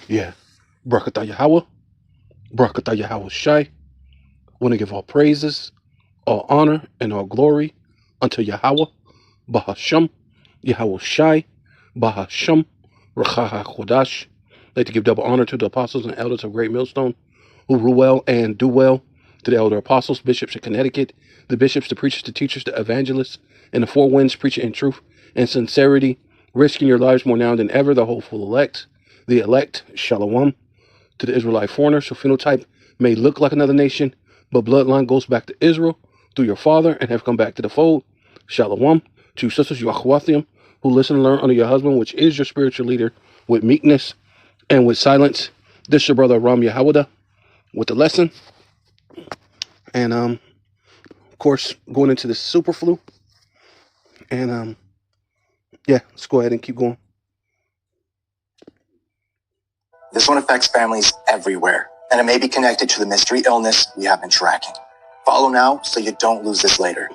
Yeah. Barakatah Yahweh. Barakatah Yahweh Shai. Want to give all praises, all honor, and all glory unto Yahweh, Bahasham, Yahweh Shai, Bahasham, Rachaha Chodash. Like to give double honor to the apostles and elders of Great Millstone, who rule well and do well, to the elder apostles, bishops of Connecticut, the bishops, the preachers, the teachers, the evangelists, and the four winds preaching in truth and sincerity, risking your lives more now than ever, the hopeful elect, the elect, Shalom, to the Israelite foreigners, whose phenotype may look like another nation, but bloodline goes back to Israel through your father and have come back to the fold. Shalom. To sisters, Yahwathiam, who listen and learn under your husband, which is your spiritual leader, with meekness and with silence. This is your brother Ram Yahawada with the lesson. And of course, going into the super flu. And yeah, let's go ahead and keep going. This one affects families everywhere, and it may be connected to the mystery illness we have been tracking. Follow now so you don't lose this later.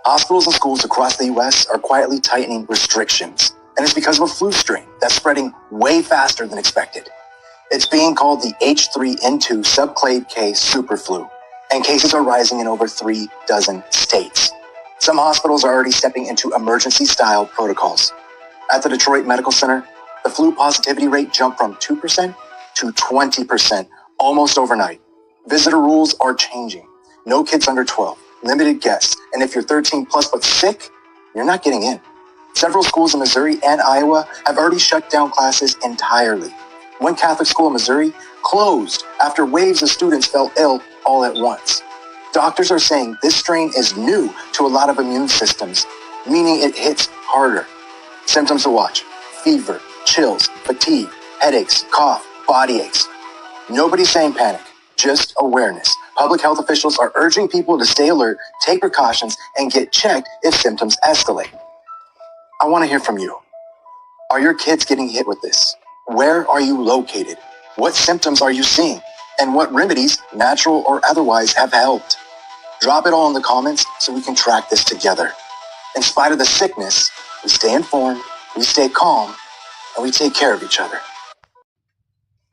Hospitals and schools across the U.S. are quietly tightening restrictions, and it's because of a flu strain that's spreading way faster than expected. It's being called the H3N2 subclade K superflu, and cases are rising in over 3 dozen states. Some hospitals are already stepping into emergency-style protocols. At the Detroit Medical Center, the flu positivity rate jumped from 2% to 20% almost overnight. Visitor rules are changing. No kids under 12, limited guests, and if you're 13 plus but sick, you're not getting in. Several schools in Missouri and Iowa have already shut down classes entirely. One Catholic school in Missouri closed after waves of students fell ill all at once. Doctors are saying this strain is new to a lot of immune systems, meaning it hits harder. Symptoms to watch: fever, chills, fatigue, headaches, cough, body aches. Nobody's saying panic, just awareness. Public health officials are urging people to stay alert, take precautions, and get checked if symptoms escalate. I want to hear from you. Are your kids getting hit with this? Where are you located? What symptoms are you seeing? And what remedies, natural or otherwise, have helped? Drop it all in the comments so we can track this together. In spite of the sickness, we stay informed, we stay calm, and we take care of each other.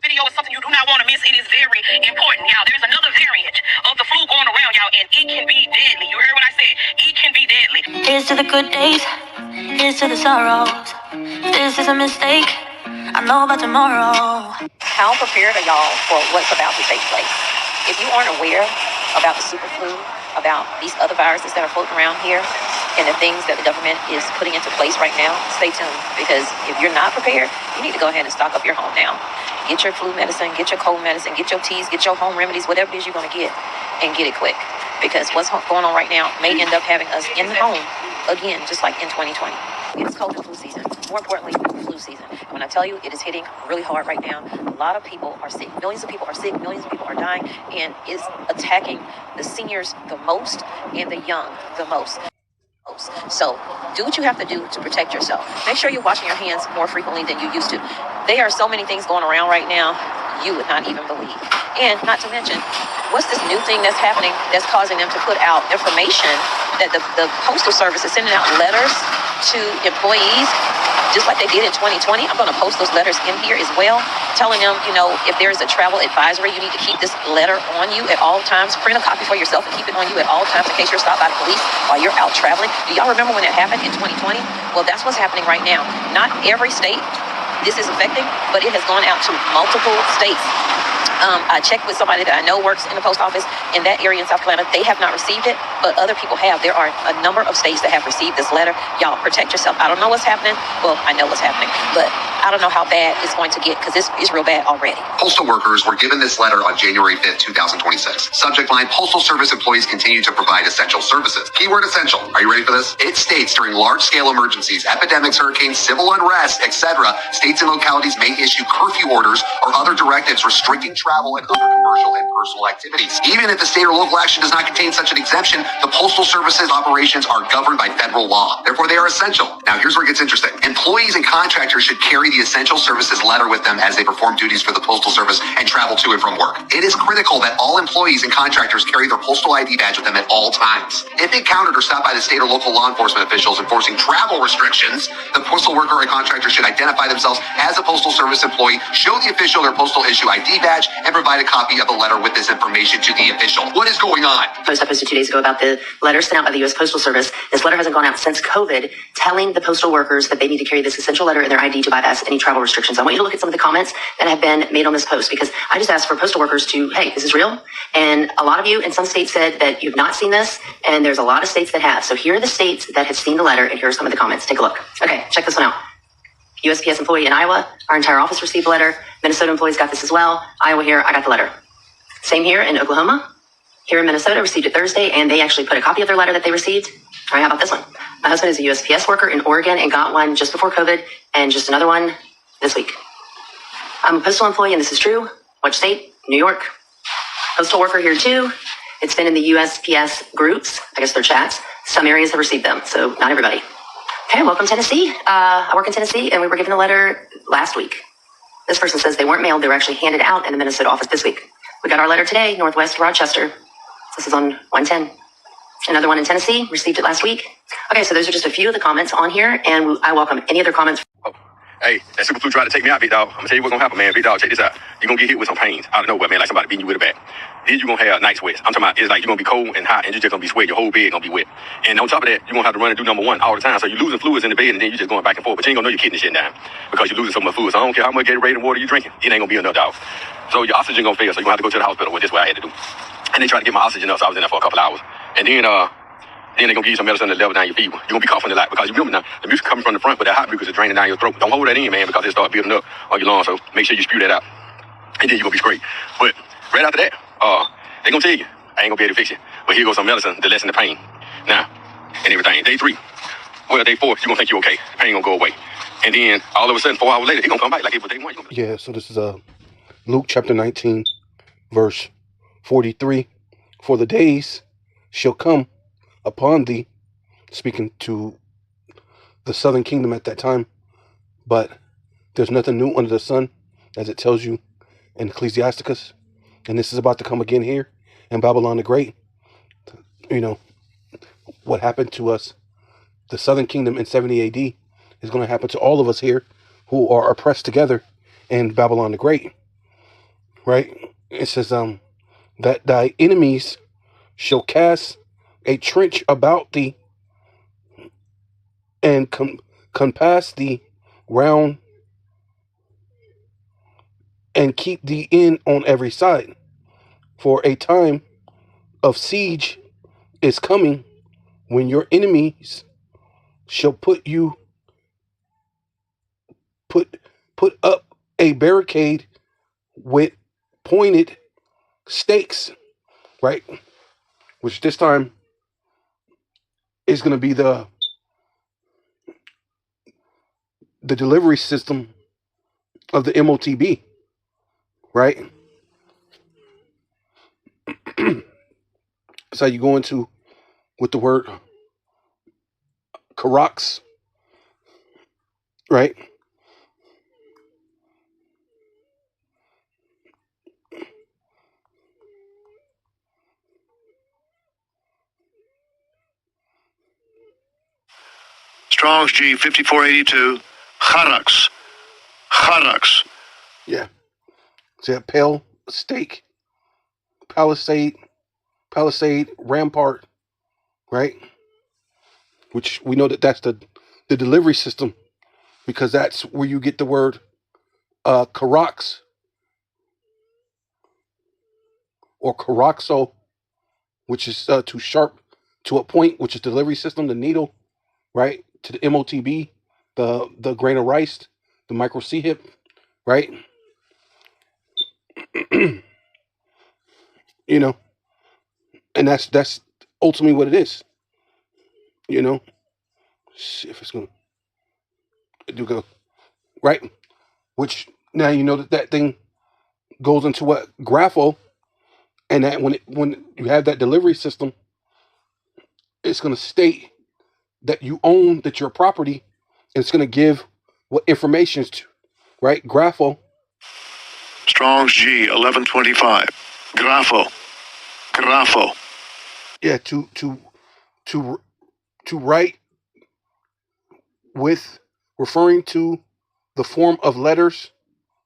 Video is something you do not want to miss. It is very important, y'all. There's another variant of the flu going around, y'all, and it can be deadly. You heard what I said? It can be deadly. Here's to the good days, here's to the sorrows. This is a mistake, I know about tomorrow. How prepared are y'all for what's about to take place? If you aren't aware about the super flu, about these other viruses that are floating around here, and the things that the government is putting into place right now, stay tuned, because if you're not prepared, you need to go ahead and stock up your home now. Get your flu medicine, get your cold medicine, get your teas, get your home remedies, whatever it is you're going to get, and get it quick. Because what's going on right now may end up having us in the home again, just like in 2020. It's cold and flu season. More importantly, flu season. When I tell you it is hitting really hard right now, a lot of people are sick. Millions of people are sick. Millions of people are dying, and it's attacking the seniors the most and the young the most. So do what you have to do to protect yourself. Make sure you're washing your hands more frequently than you used to. There are so many things going around right now you would not even believe. And not to mention, what's this new thing that's happening that's causing them to put out information that the Postal Service is sending out letters to employees, just like they did in 2020. I'm going to post those letters in here as well, telling them, if there is a travel advisory, you need to keep this letter on you at all times. Print a copy for yourself and keep it on you at all times in case you're stopped by the police while you're out traveling. Do y'all remember when that happened in 2020? Well, that's what's happening right now. Not every state this is affecting, but it has gone out to multiple states. I checked with somebody that I know works in the post office in that area in South Carolina. They have not received it, but other people have. There are a number of states that have received this letter. Y'all protect yourself. I don't know what's happening. Well, I know what's happening, but I don't know how bad it's going to get because it's real bad already. Postal workers were given this letter on January 5th, 2026. Subject line: Postal Service employees continue to provide essential services. Keyword essential. Are you ready for this? It states during large-scale emergencies, epidemics, hurricanes, civil unrest, etc., states and localities may issue curfew orders or other directives restricting travel travel and other commercial and personal activities. Even if the state or local action does not contain such an exemption, the Postal Service's operations are governed by federal law. Therefore, they are essential. Now, here's where it gets interesting. Employees and contractors should carry the essential services letter with them as they perform duties for the Postal Service and travel to and from work. It is critical that all employees and contractors carry their postal ID badge with them at all times. If encountered or stopped by the state or local law enforcement officials enforcing travel restrictions, the postal worker or contractor should identify themselves as a Postal Service employee, show the official their postal issue ID badge, and provide a copy of the letter with this information to the official. What is going on? Post I posted 2 days ago about the letter sent out by the U.S. Postal Service. This letter hasn't gone out since COVID, telling the postal workers that they need to carry this essential letter in their ID to bypass any travel restrictions. I want you to look at some of the comments that have been made on this post, because I just asked for postal workers to, hey, this is real. And a lot of you in some states said that you've not seen this, and there's a lot of states that have. So here are the states that have seen the letter, and here are some of the comments. Take a look. Okay, check this one out. USPS employee in Iowa, our entire office received the letter. Minnesota employees got this as well. Iowa here, I got the letter. Same here in Oklahoma. Here in Minnesota, received it Thursday, and they actually put a copy of their letter that they received. All right, how about this one? My husband is a USPS worker in Oregon and got one just before COVID, and just another one this week. I'm a postal employee, and this is true. Which state? New York. Postal worker here too. It's been in the USPS groups, I guess they're chats. Some areas have received them, so not everybody. Okay, welcome Tennessee. I work in Tennessee, and we were given a letter last week. This person says they weren't mailed, they were actually handed out in the Minnesota office this week. We got our letter today, Northwest Rochester. This is on 110. Another one in Tennessee, received it last week. Okay, so those are just a few of the comments on here, and I welcome any other comments. Hey, that super flu tried to take me out, big dog. I'm gonna tell you what's gonna happen, man. Big dog, check this out. You're gonna get hit with some pains out of nowhere, man, like somebody beating you with a bat. Then you're gonna have night sweats. I'm talking about, it's like you're gonna be cold and hot, and you're just gonna be sweating. Your whole bed gonna be wet. And on top of that, you're gonna have to run and do number one all the time. So you're losing fluids in the bed, and then you're just going back and forth. But you ain't gonna know you're kidney shitting down because you're losing so much fluids. So I don't care how much Gatorade and water you're drinking, it ain't gonna be enough, dog. So your oxygen gonna fail, so you're gonna have to go to the hospital. Well, this is what I had to do. And they tried to get my oxygen up, so I was in there for a couple hours. And then they're gonna give you some medicine to level down your fever. You're gonna be coughing a lot because you remember now, the mucus coming from the front, but that hot mucus is draining down your throat. Don't hold that in, man, because it start building up on your lungs. So make sure you spew that out, and then you're gonna be straight. But right after that, they're gonna tell you, I ain't gonna be able to fix it, but here goes some medicine to lessen the pain. Now, and everything. Day 3, well, day 4, you're gonna think you're okay. Pain gonna go away, and then all of a sudden, 4 hours later, it's gonna come back like it was day 1. Yeah, so this is Luke chapter 19, verse 43. For the days shall come upon thee, speaking to the southern kingdom at that time, but there's nothing new under the sun, as it tells you in Ecclesiasticus, and this is about to come again here in Babylon the Great. You know, what happened to us, the southern kingdom in 70 AD, is going to happen to all of us here who are oppressed together in Babylon the Great, right? It says, that thy enemies shall cast a trench about thee, and compass thee round, and keep thee in on every side. For a time of siege is coming, when your enemies shall put up a barricade with pointed stakes, right? Which this time is going to be the delivery system of the MOTB, right? So you go into with the word Karax, right? Strong's G 5482, Karax. Yeah. So that pale stake, palisade, rampart, right? Which we know that that's the delivery system, because that's where you get the word Karax or Karaxo, which is to sharp to a point, which is delivery system, the needle, right? To the MOTB, the grain of rice, the micro C hip, right? You know, and that's ultimately what it is. You know, see if it's gonna do go right. Which now you know that thing goes into what Grapho, and that when you have that delivery system, it's going to state that you own that your property, and it's going to give what information is to, right? Grapho. Strong's G 1125. Grafo. Grafo. Yeah, to write with referring to the form of letters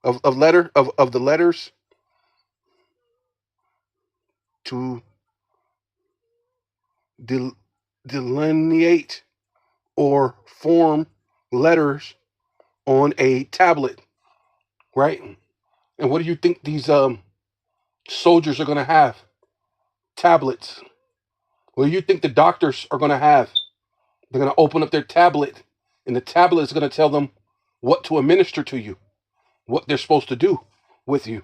of the letters to delineate or form letters on a tablet, right? And what do you think these soldiers are going to have? Tablets. What do you think the doctors are going to have? They're going to open up their tablet, and the tablet is going to tell them what to administer to you, what they're supposed to do with you,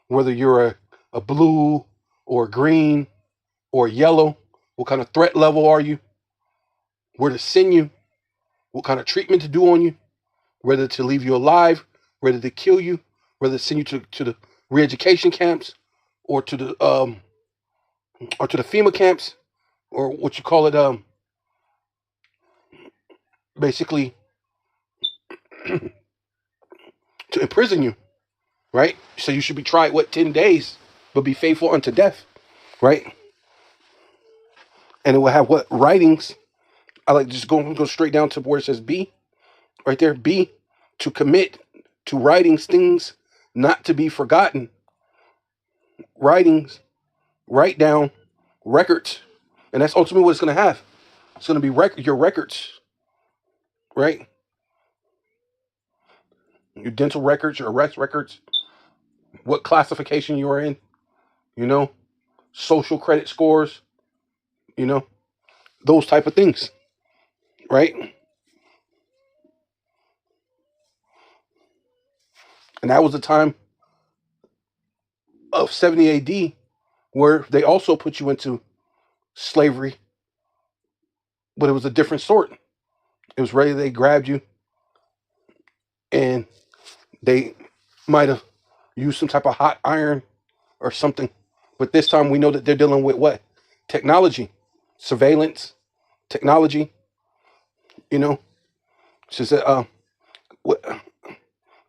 whether you're a blue or green or yellow, what kind of threat level are you, where to send you, what kind of treatment to do on you, whether to leave you alive, whether to kill you, whether to send you to the re-education camps or to the FEMA camps, or what you call it, basically to imprison you, right? So you should be tried, 10 days, but be faithful unto death, right? And it will have what writings. I like just go straight down to where it says B, right there. B, to commit to writings things not to be forgotten. Writings, write down records, and that's ultimately what it's going to have. It's going to be your records, right? Your dental records, your arrest records, what classification you are in, social credit scores, those type of things, right? And that was the time of 70 AD where they also put you into slavery, but it was a different sort. It was ready, they grabbed you and they might have used some type of hot iron or something. But this time we know that they're dealing with what? Technology, surveillance, technology, Just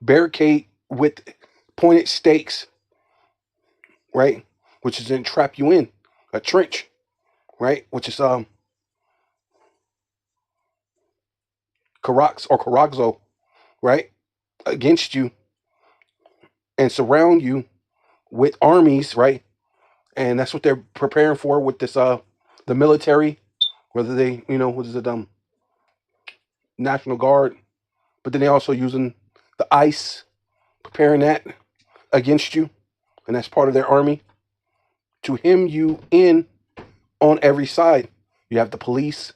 barricade with pointed stakes, right? Which is then trap you in a trench, right? Which is Caraxo, right? Against you and surround you with armies, right? And that's what they're preparing for with this the military, whether they, what is it, National Guard, but then they also using the ICE, preparing that against you, and that's part of their army to hem you in on every side. You have the police,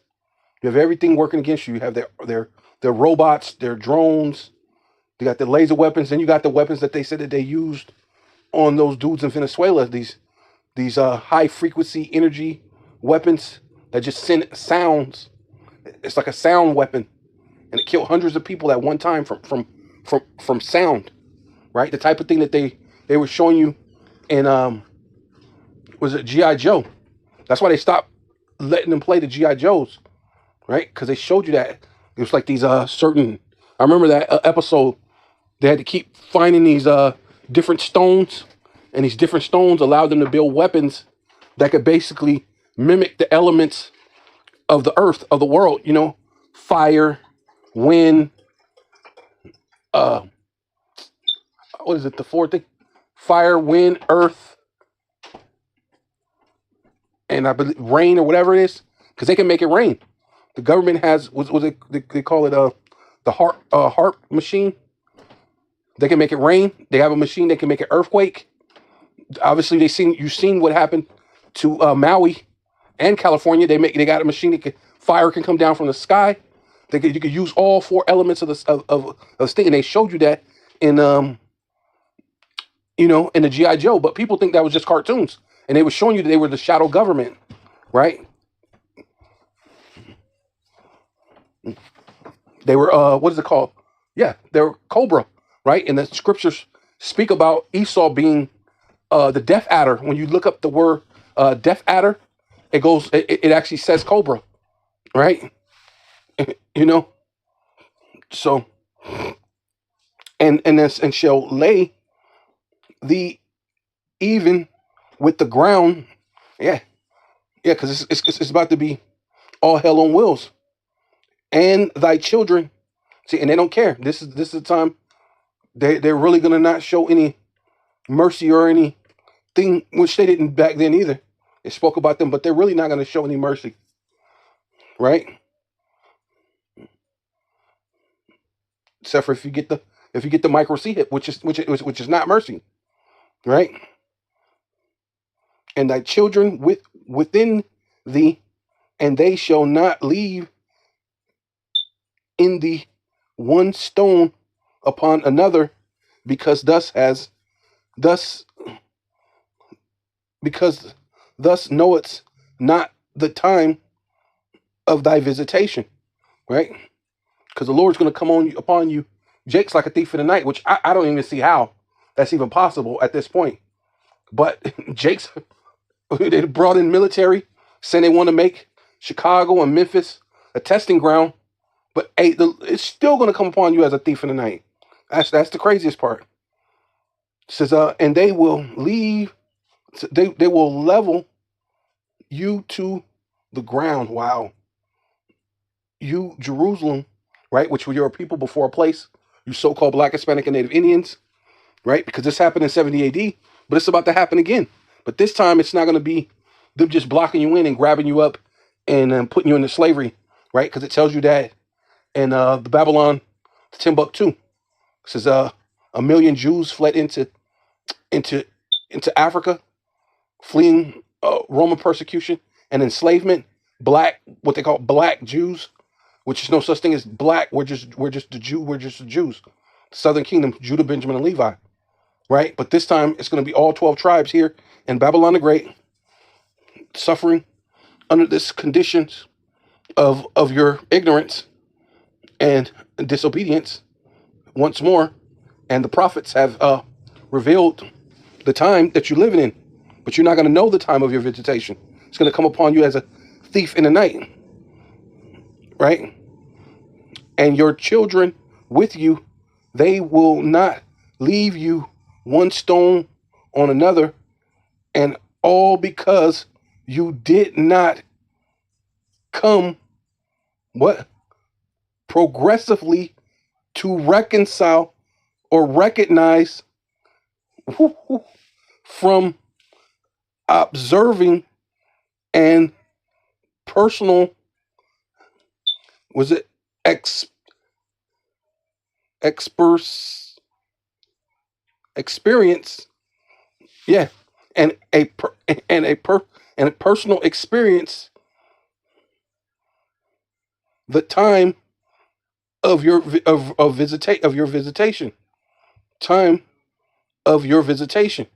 you have everything working against you. You have their robots, their drones, they got the laser weapons, and you got the weapons that they said that they used on those dudes in Venezuela, these high frequency energy weapons that just send sounds. It's like a sound weapon, and it killed hundreds of people at one time from sound, right? The type of thing that they were showing you in was it G.I. Joe? That's why they stopped letting them play the G.I. Joes, right? Because they showed you that it was like these certain. I remember that episode. They had to keep finding these different stones, and these different stones allowed them to build weapons that could basically mimic the elements of the earth, of the world. Fire, wind. What is it? The fourth thing: fire, wind, earth, and I believe rain or whatever it is, because they can make it rain. The government has they call it the HARP machine. They can make it rain. They have a machine that can make an earthquake. Obviously, you've seen what happened to Maui and California. They got a machine that fire can come down from the sky. You could use all four elements of the thing, and they showed you that in in the G.I. Joe. But people think that was just cartoons, and they were showing you that they were the shadow government, right? They were what is it called? Yeah, they were Cobra, right? And the scriptures speak about Esau being the death adder. When you look up the word death adder, it actually says cobra, right? You know, so and shall lay thee even with the ground. Yeah, because it's about to be all hell on wheels, and thy children. See, and they don't care. This is the time they're really gonna not show any mercy or anything, which they didn't back then either. They spoke about them, but they're really not gonna show any mercy, right? Except for if you get the micro C hit, which is not mercy, right? And thy children within thee, and they shall not leave in thee one stone upon another, because thus knowest not the time of thy visitation, right? Because the Lord's going to come upon you, Jake's like a thief in the night, which I don't even see how that's even possible at this point. But Jake's, they brought in military, saying they want to make Chicago and Memphis a testing ground, but hey, it's still going to come upon you as a thief in the night. That's the craziest part. It says, and they will leave, they will level you to the ground. Wow. You, Jerusalem, right, which were your people before a place, you so-called Black, Hispanic, and Native Indians, right? Because this happened in 70 AD, but it's about to happen again. But this time, it's not going to be them just blocking you in and grabbing you up and putting you into slavery, right? Because it tells you that in the Babylon, Timbuktu, it says 1 million Jews fled into Africa, fleeing Roman persecution and enslavement. What they call black Jews, which is no such thing as black. We're just the Jews. Southern Kingdom, Judah, Benjamin, and Levi, right? But this time it's going to be all 12 tribes here in Babylon the Great, suffering under this conditions of your ignorance and disobedience once more. And the prophets have revealed the time that you're living in, but you're not going to know the time of your visitation. It's going to come upon you as a thief in the night, right? And your children with you, they will not leave you one stone on another, and all because you did not come progressively to reconcile or recognize from observing and personal, experience, yeah, and a personal experience the time of your visitation, time of your visitation,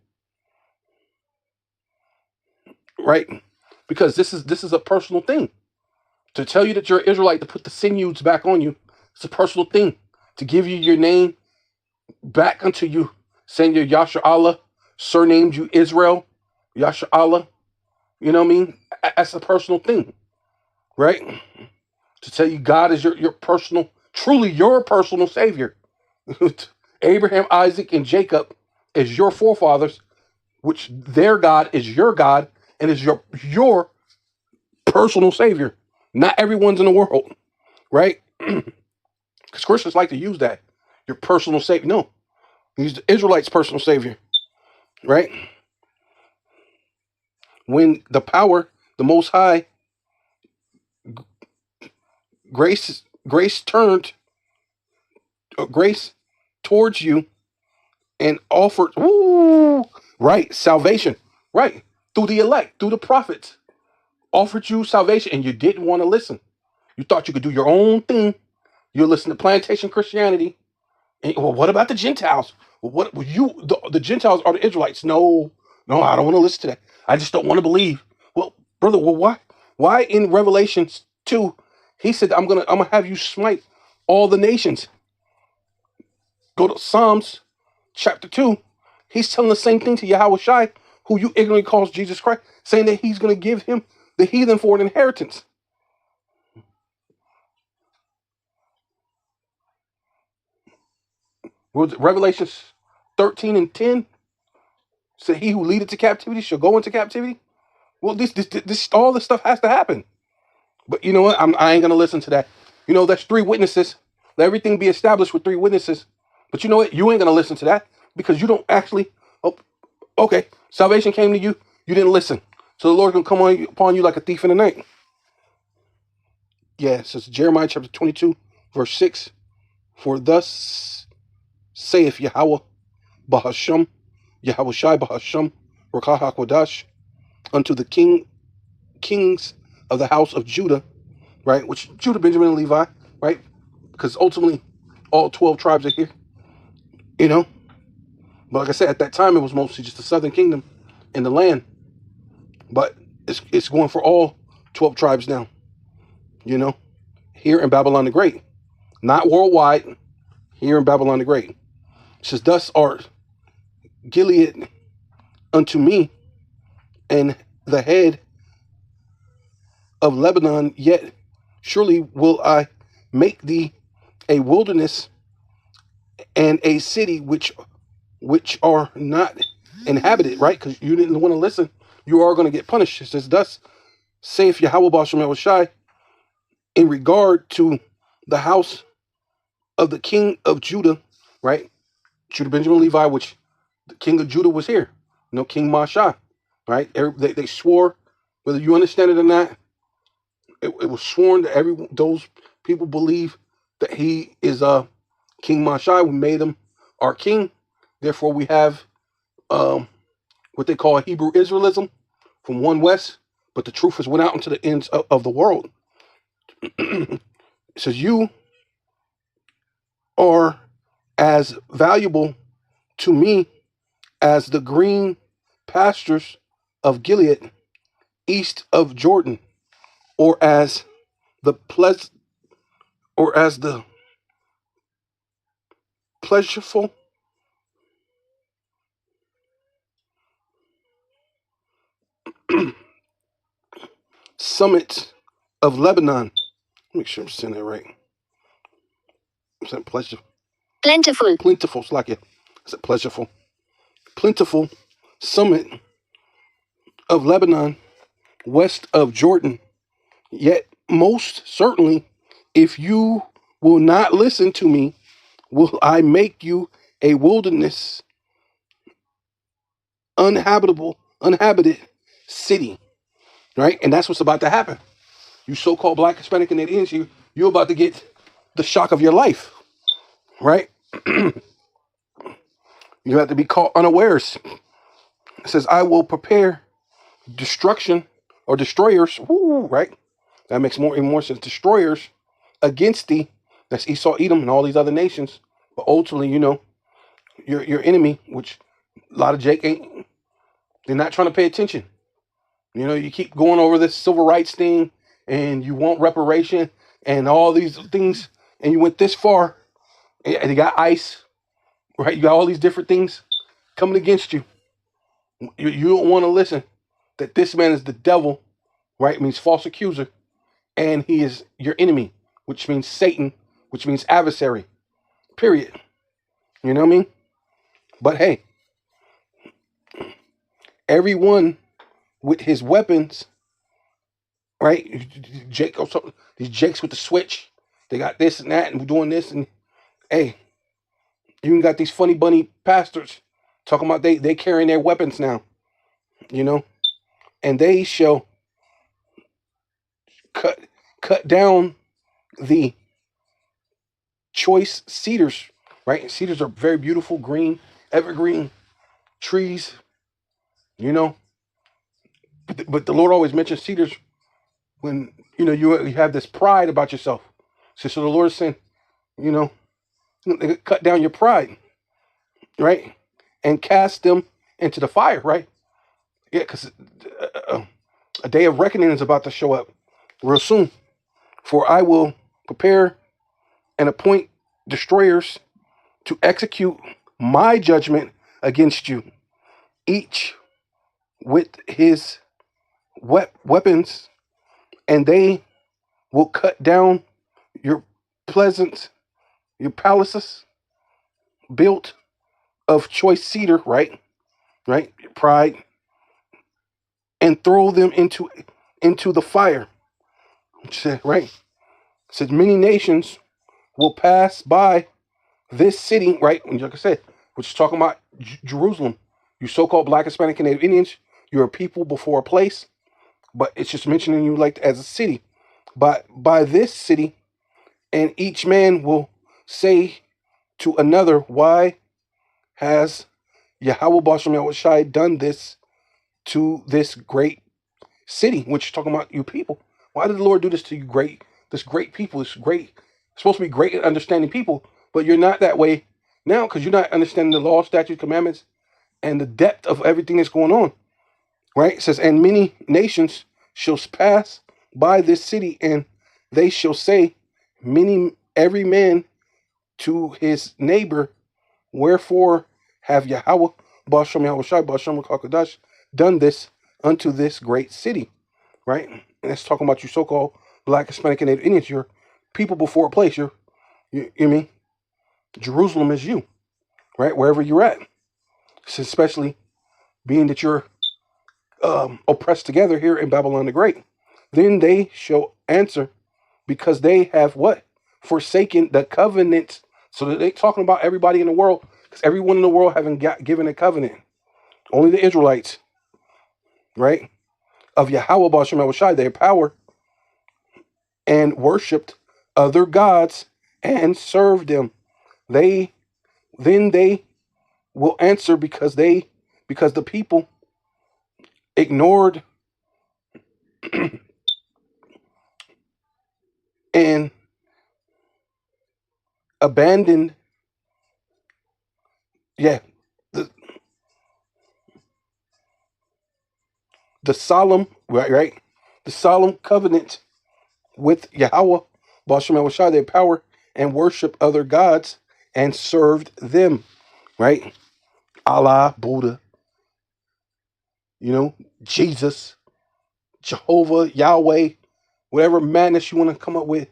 right? Because this is a personal thing. To tell you that you're an Israelite, to put the sinews back on you, it's a personal thing. To give you your name back unto you, saying you're Yasha Allah, surnamed you Israel, Yasha Allah. You know what I mean? That's a personal thing, right? To tell you God is your personal, truly your personal savior. Abraham, Isaac, and Jacob is your forefathers, which their God is your God and is your personal savior. Not everyone's in the world, right? Because Christians like to use that. Your personal savior. No. Use the Israelites' personal savior, right? When the power, the Most High, grace towards you and offered, right, salvation, right, through the elect, through the prophets, offered you salvation, and you didn't want to listen. You thought you could do your own thing. You listen to plantation Christianity. And, well, what about the Gentiles? Well, the Gentiles are the Israelites. No, I don't want to listen to that. I just don't want to believe. Well, brother, why in Revelations 2, he said, I'm gonna have you smite all the nations. Go to Psalms chapter 2, he's telling the same thing to Yahweh Shai, who you ignorantly calls Jesus Christ, saying that he's going to give him the heathen for an inheritance. Revelations 13 and 10 said, he who leadeth to captivity shall go into captivity. Well, this all this stuff has to happen. But you know what? I ain't going to listen to that. You know, that's 3 witnesses. Let everything be established with 3 witnesses. But you know what? You ain't going to listen to that because you don't actually. Oh, okay. Salvation came to you. You didn't listen. So the Lord can come upon you like a thief in the night. Yeah, it says Jeremiah chapter 22, verse 6. For thus saith Yahweh Bahasham, Yahweh Shai Bahasham, Rakah HaKodash, unto the kings of the house of Judah, right? Which Judah, Benjamin, and Levi, right? Because ultimately, all 12 tribes are here, you know. But like I said, at that time, it was mostly just the southern kingdom in the land. But it's going for all 12 tribes now, you know, here in Babylon the Great. Not worldwide, here in Babylon the Great. It says, thus art Gilead unto me, and the head of Lebanon, yet surely will I make thee a wilderness and a city which are not inhabited, right? Because you didn't want to listen. You are going to get punished. It says, thus saith Yahweh Bashem Shai, in regard to the house of the king of Judah, right? Judah, Benjamin, Levi, which the king of Judah was here. You know, King Masha, right? They swore, whether you understand it or not, it was sworn that those people believe that he is King Masha. We made him our king. Therefore, we have what they call Hebrew Israelism from one west, but the truth has went out into the ends of the world. It says, you are as valuable to me as the green pastures of Gilead east of Jordan, or as the pleasureful summit of Lebanon. Make sure I'm saying that right. I'm saying pleasureful. Plentiful. It's like it. I said pleasureful. Plentiful summit of Lebanon, west of Jordan. Yet most certainly, if you will not listen to me, will I make you a wilderness, uninhabited city. Right? And that's what's about to happen. You so-called Black, Hispanic, and Indians, you're about to get the shock of your life. Right? You have to be caught unawares. It says, I will prepare destruction or destroyers. Woo, right? That makes more and more sense. Destroyers against thee. That's Esau, Edom, and all these other nations. But ultimately, you know, your enemy, which a lot of Jake ain't, they're not trying to pay attention. You know, you keep going over this civil rights thing, and you want reparation and all these things, and you went this far, and you got ICE, right? You got all these different things coming against you. You don't want to listen that this man is the devil, right? It means false accuser, and he is your enemy, which means Satan, which means adversary, period. You know what I mean? But hey, everyone with his weapons, right? Jake or something, these Jakes with the switch, they got this and that, and we're doing this, and hey, you even got these funny bunny pastors talking about they carrying their weapons now, you know, and they shall cut down the choice cedars, right? Cedars are very beautiful, green, evergreen trees, you know. But the Lord always mentions cedars when, you know, you have this pride about yourself. So the Lord is saying, you know, cut down your pride, right? And cast them into the fire, right? Yeah, because a day of reckoning is about to show up real soon. For I will prepare and appoint destroyers to execute my judgment against you, each with his weapons, and they will cut down your your palaces built of choice cedar, right, pride, and throw them into the fire. Right? It says many nations will pass by this city, right? And like I said, which is talking about Jerusalem. You so-called Black, Hispanic, and Native Indians, you're a people before a place, but it's just mentioning you like as a city. But by this city, and each man will say to another, why has Yahweh Bashem Yahushai done this to this great city, which is talking about you people? Why did the Lord do this to you this great people, supposed to be great at understanding people, but you're not that way now because you're not understanding the law, statutes, commandments, and the depth of everything that's going on, right? It says, and many nations shall pass by this city, and they shall say, every man to his neighbor, wherefore have Yahweh, Bashem Yahushai, Bashem HaKadosh, done this unto this great city, right? And that's talking about you so-called Black, Hispanic, and Native Indians. You're people before a place. You mean Jerusalem is you, right? Wherever you're at. So especially being that you're oppressed together here in Babylon the Great. Then they shall answer, because they have what? Forsaken the covenant. So they're talking about everybody in the world, because everyone in the world haven't given a covenant. Only the Israelites, right? Of Yahweh Bashem Yahushai, their power, and worshipped other gods and served them. Then they will answer, because the people ignored and abandoned, the solemn, right? The solemn covenant with Yahweh, Bashem Yahushai, their power, and worship other gods and served them, right? Allah, Buddha, Jesus, Jehovah, Yahweh, whatever madness you want to come up with,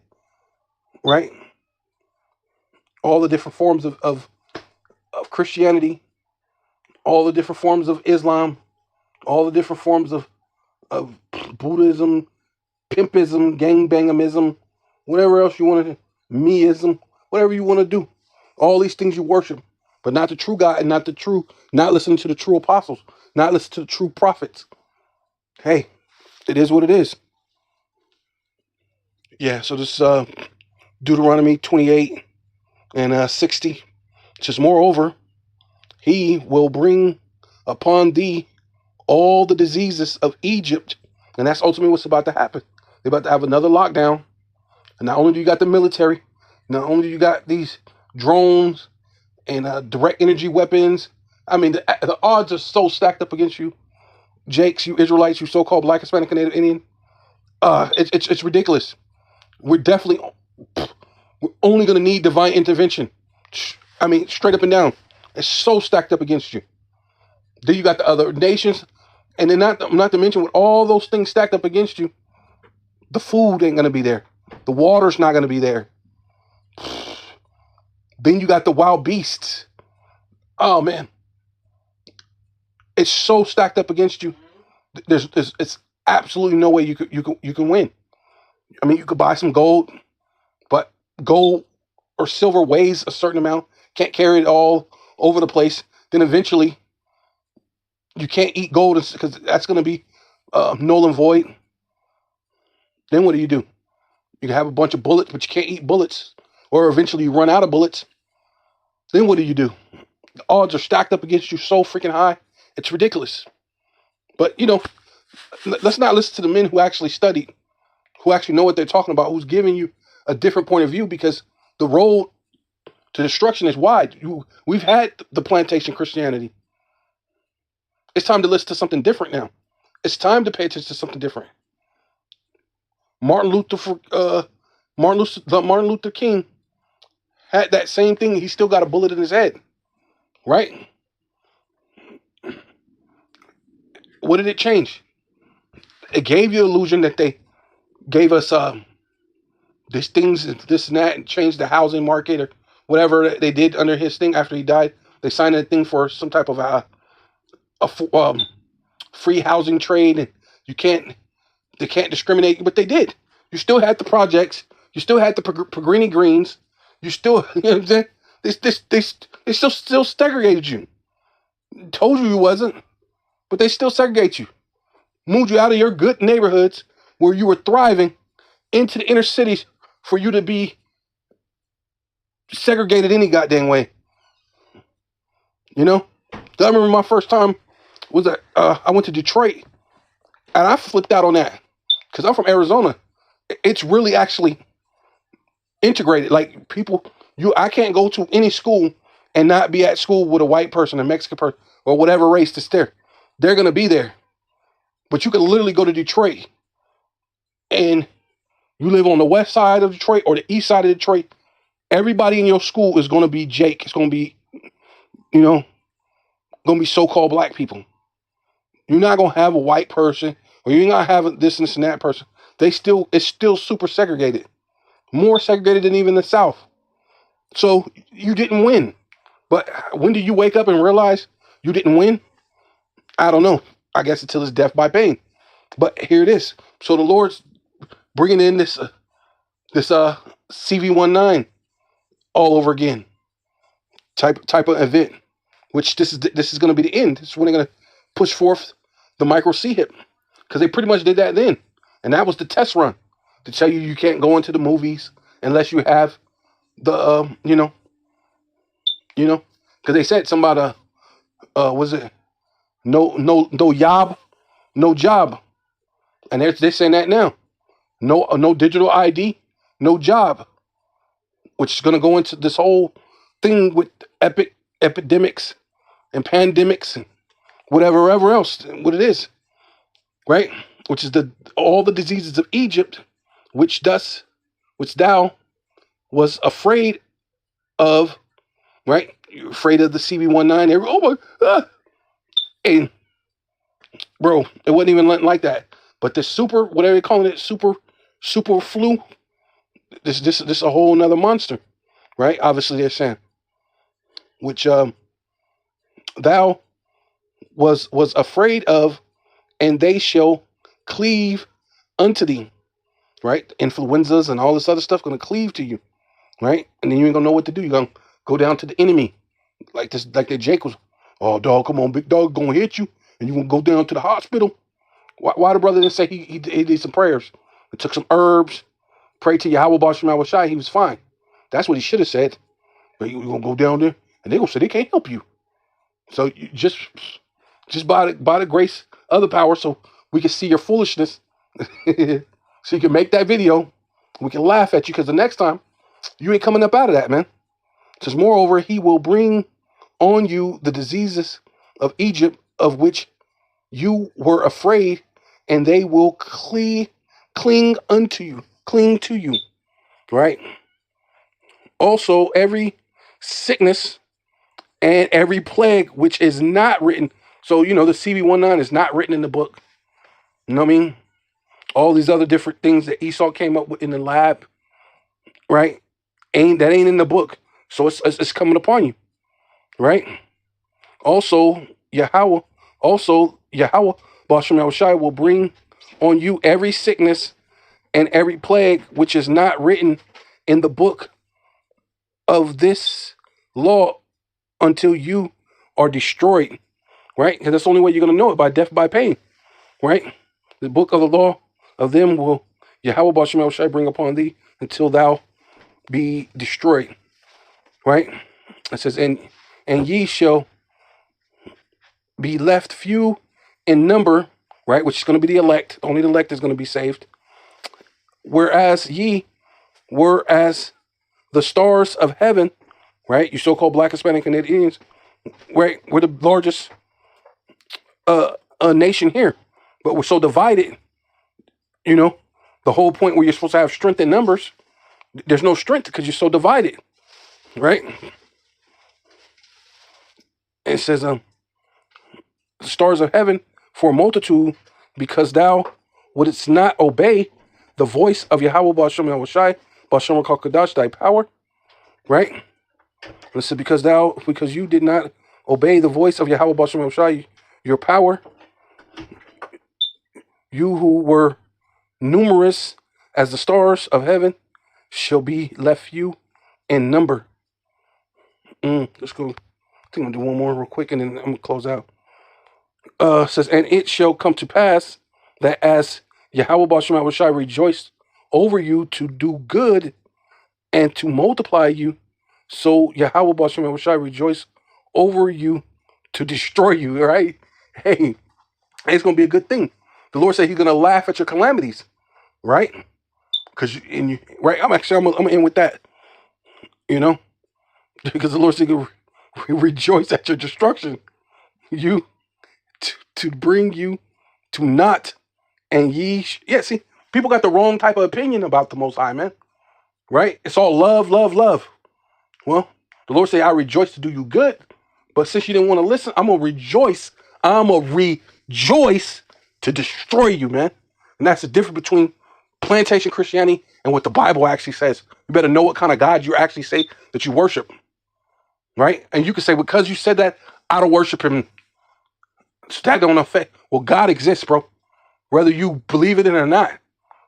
right? All the different forms of Christianity, all the different forms of Islam, all the different forms of Buddhism, pimpism, gangbangism, whatever else you want to do, meism, whatever you want to do. All these things you worship, but not the true God, and not listening to the true apostles, not listening to the true prophets. Hey, it is what it is. Yeah, so this Deuteronomy 28 and 60, it says, moreover, he will bring upon thee all the diseases of Egypt. And that's ultimately what's about to happen. They're about to have another lockdown. And not only do you got the military, not only do you got these drones and direct energy weapons. I mean, the odds are so stacked up against you, Jakes, you Israelites, you so-called Black, Hispanic, and Native Indian. It's ridiculous. We're only going to need divine intervention. I mean, straight up and down. It's so stacked up against you. Then you got the other nations, and then not to mention with all those things stacked up against you, the food ain't going to be there. The water's not going to be there. Then you got the wild beasts. Oh man, it's so stacked up against you. It's absolutely no way you can win. I mean, you could buy some gold, but gold or silver weighs a certain amount. Can't carry it all over the place. Then eventually, you can't eat gold because that's going to be null and void. Then what do? You can have a bunch of bullets, but you can't eat bullets. Or eventually you run out of bullets. Then what do? The odds are stacked up against you so freaking high. It's ridiculous. But, let's not listen to the men who actually studied, who actually know what they're talking about, who's giving you a different point of view, because the road to destruction is wide. We've had the plantation Christianity. It's time to listen to something different now. It's time to pay attention to something different. Martin Luther King had that same thing. He still got a bullet in his head. right? What did it change? It gave you the illusion that they gave us this things, this and that, and changed the housing market or whatever they did under his thing after he died. They signed a thing for some type of free housing trade, and they can't discriminate, but they did. You still had the projects, you still had the Pellegrini Greens, you still, you know what I'm saying? They still segregated you. Told you wasn't, but they still segregate you. Moved you out of your good neighborhoods where you were thriving into the inner cities for you to be segregated any goddamn way. You know? I remember my first time was that I went to Detroit, and I flipped out on that because I'm from Arizona. It's really actually integrated. Like people, I can't go to any school and not be at school with a white person, a Mexican person, or whatever race that's there. They're gonna be there. But you can literally go to Detroit and you live on the west side of Detroit or the east side of Detroit. Everybody in your school is gonna be Jake. It's gonna be, gonna be so-called black people. You're not gonna have a white person, or you're not having this and that person. It's still super segregated. More segregated than even the South. So you didn't win. But when do you wake up and realize you didn't win? I don't know. I guess until it's death by pain. But here it is. So the Lord's bringing in this CV-19 all over again type of event, which this is going to be the end. This is when they're going to push forth the micro CHIP, because they pretty much did that then, and that was the test run to tell you can't go into the movies unless you have the because they said something about was it no job, and they're saying that now, no digital ID, no job, which is going to go into this whole thing with epidemics and pandemics and whatever else, what it is, right? Which is all the diseases of Egypt, which thou was afraid of, right? You're afraid of the CV-19. And bro, it wasn't even like that. But the super, whatever they're calling it, super flu. This is a whole nother monster, right? Obviously they're saying, which thou was afraid of, and they shall cleave unto thee, right? Influenzas and all this other stuff going to cleave to you, right? And then you ain't gonna know what to do. You're gonna go down to the enemy, like that Jake was. Oh, dog, come on, big dog, gonna hit you, and you gonna go down to the hospital. Why the brother didn't say he did some prayers, he took some herbs, prayed to Yahweh Bashem Shai, he was fine. That's what he should have said. But you gonna go down there, and they gonna say they can't help you. So you just by the grace of the power, so we can see your foolishness, so you can make that video. We can laugh at you, because the next time you ain't coming up out of that, man. Because moreover, he will bring on you the diseases of Egypt, of which you were afraid, and they will cling to you, right? Also, every sickness and every plague which is not written. So, the CV-19 is not written in the book. You know what I mean? All these other different things that Esau came up with in the lab, right? Ain't in the book. So it's coming upon you, right? Also, Yahweh Bashem Shai will bring on you every sickness and every plague which is not written in the book of this law until you are destroyed, right? Because that's the only way you're going to know it, by death, by pain, right? The book of the law of them will Yahweh Bashem Shai bring upon thee until thou be destroyed, right? It says, and ye shall be left few in number, right? Which is going to be the elect. Only the elect is going to be saved. Whereas ye were as the stars of heaven, right? You so-called Black, Hispanic, and Indians, right? We're the largest nation here, but we're so divided. The whole point where you're supposed to have strength in numbers, there's no strength because you're so divided, right? it says, the stars of heaven for a multitude, because thou wouldst not obey the voice of Yahweh Ba'ashem Yahushai, Ba'ashem Rakakadash, thy power, right? It said, because you did not obey the voice of Yahweh Ba'ashem Yahushai, your power, you who were numerous as the stars of heaven shall be left few in number. Let's go. I think I'm gonna do one more real quick and then I'm gonna close out. Says, and it shall come to pass that as Yahweh Ba'ashem Yahushai rejoiced over you to do good and to multiply you, so Yahweh Ba'ashem Yahushai rejoice over you to destroy you, right? Hey, it's gonna be a good thing. The Lord said He's gonna laugh at your calamities, right? Right? I'm gonna end with that. You know, because the Lord said He'll rejoice at your destruction, to bring you to naught, and ye. See, people got the wrong type of opinion about the Most High, man. Right? It's all love, love, love. Well, the Lord said, I rejoice to do you good, but since you didn't want to listen, I'm gonna rejoice. I'm gonna rejoice to destroy you, man. And that's the difference between plantation Christianity and what the Bible actually says. You better know what kind of God you actually say that you worship, right? And you can say, because you said that, I don't worship Him. So that don't affect. Well, God exists, bro, whether you believe it in or not.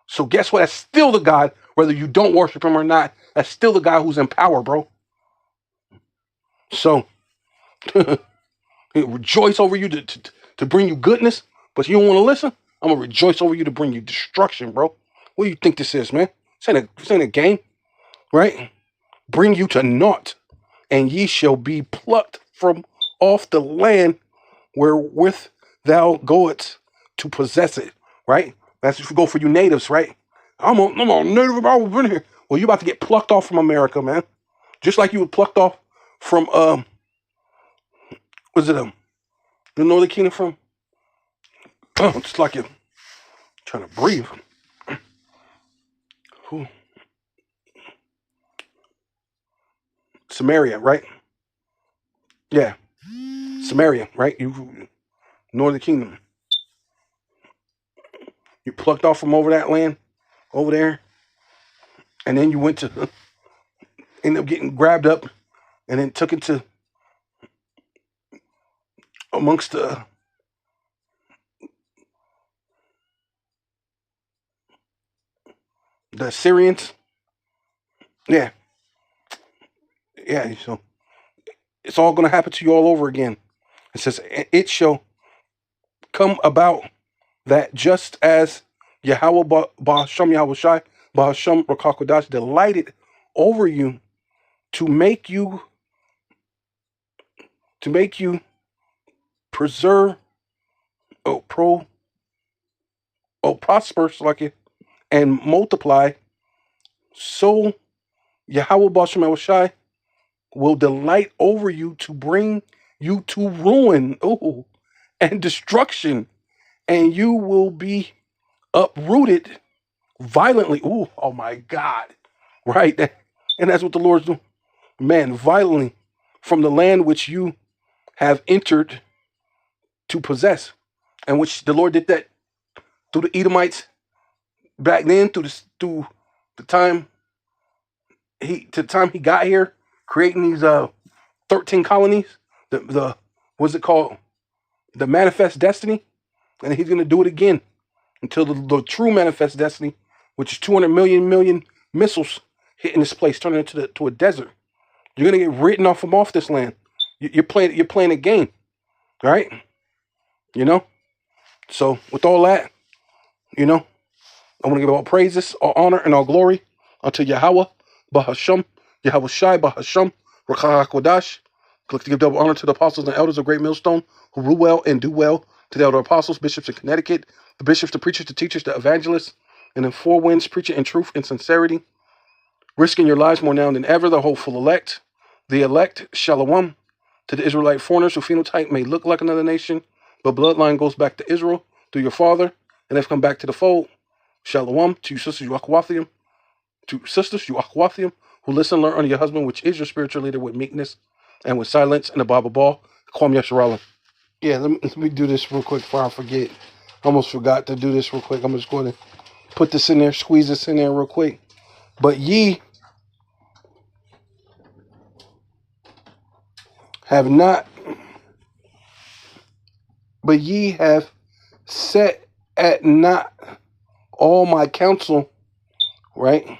So guess what? That's still the God, whether you don't worship Him or not. That's still the God who's in power, bro. So rejoice over you to bring you goodness, but you don't want to listen. I'm gonna rejoice over you to bring you destruction, bro. What do you think this is, man? This ain't a game, right? Bring you to naught, and ye shall be plucked from off the land wherewith thou goest to possess it, right? That's if you go for you natives, right? I'm a native, I've been here. Well, you about to get plucked off from America, man. Just like you were plucked off from was it the Northern Kingdom from? Just like you're trying to breathe. Who? Samaria, right? Yeah. Samaria, right? You Northern Kingdom. You plucked off from over that land, over there, and then you went to end up getting grabbed up and then took it to amongst the Assyrians. Yeah. So it's all going to happen to you all over again. It says, it shall come about that just as Yahweh Ba'ashem Yahushai, Ba'ashem Rakakodash delighted over you to make you preserve, prosper, like it, and multiply, so Yahweh Ba'ashem Yahushai will delight over you to bring you to ruin, and destruction, and you will be uprooted violently. Oh my God. Right? And that's what the Lord's doing. Man, violently from the land which you have entered to possess. And which the Lord did that through the Edomites back then, through the time he got here, creating these 13 colonies, the what's it called? The manifest destiny. And He's gonna do it again until the true manifest destiny, which is 200 million missiles hitting this place, turning it to a desert. You're gonna get written off this land. You're playing a game, right? You know. So with all that, you know, I want to give all praises, all honor, and all glory unto Yahweh Ba'ashem Yahushai Ba'ashem Rakakodash. Click to give double honor to the apostles and elders of Great Millstone who rule well and do well, to the elder apostles, bishops in Connecticut, the bishops, the preachers, the teachers, the evangelists, and in four winds preaching in truth and sincerity, risking your lives more now than ever, the hopeful elect, the elect, shalom, to the Israelite foreigners who phenotype may look like another nation, but bloodline goes back to Israel through your father, and they've come back to the fold. Shalom to you sisters, you Akwathium, who listen and learn under your husband, which is your spiritual leader, with meekness and with silence, and above all, Kwam Yasharala. Yeah, let me do this real quick before I forget. I almost forgot to do this real quick. I'm just going to put this in there, squeeze this in there real quick. But ye have not, but ye have set at not all my counsel, right?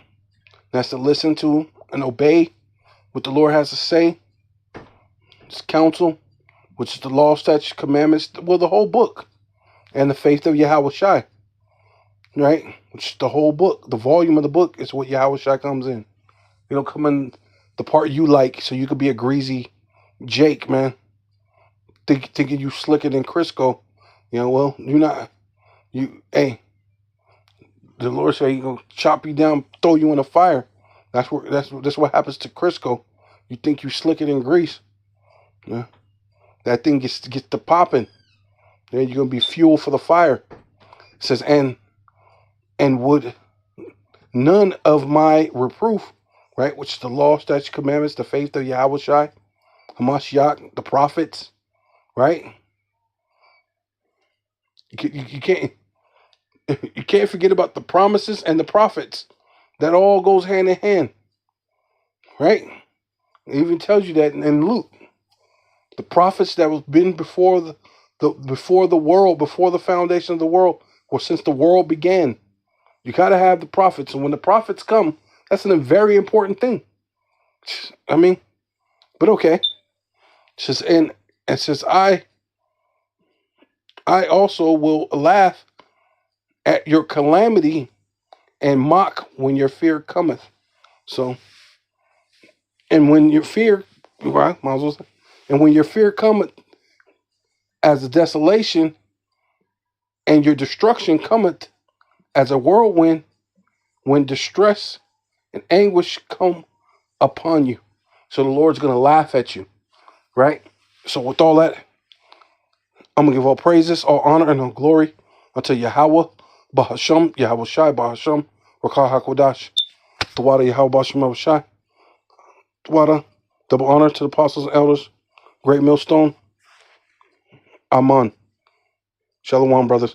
That's to listen to and obey what the Lord has to say. It's counsel, which is the law, statutes, commandments, well, the whole book. And the faith of Yahweh Shai, right? Which is the whole book. The volume of the book is what Yahweh Shai comes in. You don't come in the part you like so you could be a greasy Jake, man. Thinking you slicker than Crisco. You know, well, you're not. Hey, the Lord said He's gonna chop you down, throw you in the fire. That's what happens to Crisco. You think you slicker than grease. Yeah. That thing gets to popping. Then you're gonna be fuel for the fire. It says, and would none of my reproof, right, which is the law, statutes, commandments, the faith of Yahweh Shai, Hamashiach, the prophets, right? You can't forget about the promises and the prophets. That all goes hand in hand, right? It even tells you that in Luke. The prophets that was been before the world, before the foundation of the world, or since the world began. You got to have the prophets. And when the prophets come, that's a very important thing. I mean, but okay. It says, and says, I also will laugh at your calamity and mock when your fear cometh. So, and when your fear, right, might as well say, and when your fear cometh as a desolation, and your destruction cometh as a whirlwind, when distress and anguish come upon you. So the Lord's going to laugh at you, right? So with all that, I'm going to give all praises, all honor, and all glory unto Yahweh, Bahasham, Yahweh Shai, Bahasham, Rakah HaKodash, Tawada Yahweh Bahasham Shai, Tawada, double honor to the apostles and elders, great millstone, Aman. Shalom, brothers.